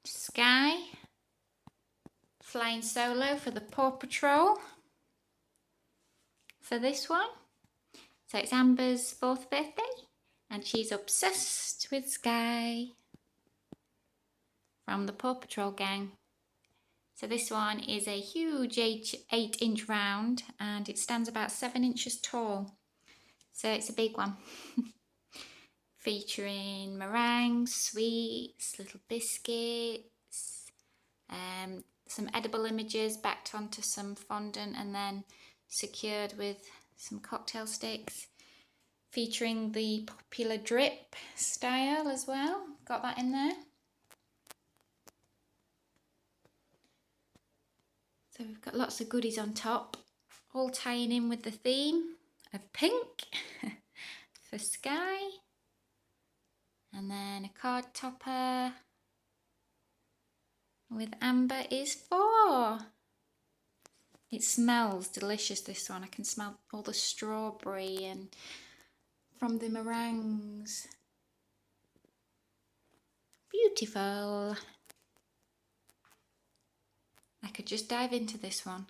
Skye, flying solo for the Paw Patrol for this one. So it's Amber's 4th birthday and she's obsessed with Skye from the Paw Patrol gang. So this one is a huge 8-inch round and it stands about 7 inches tall. So it's a big one. Featuring meringues, sweets, little biscuits, some edible images backed onto some fondant and then secured with some cocktail sticks. Featuring the popular drip style as well. Got that in there. So we've got lots of goodies on top, all tying in with the theme of pink for Skye. And then a card topper with Amber is 4. It smells delicious, this one. I can smell all the strawberry and from the meringues. Beautiful. I could just dive into this one.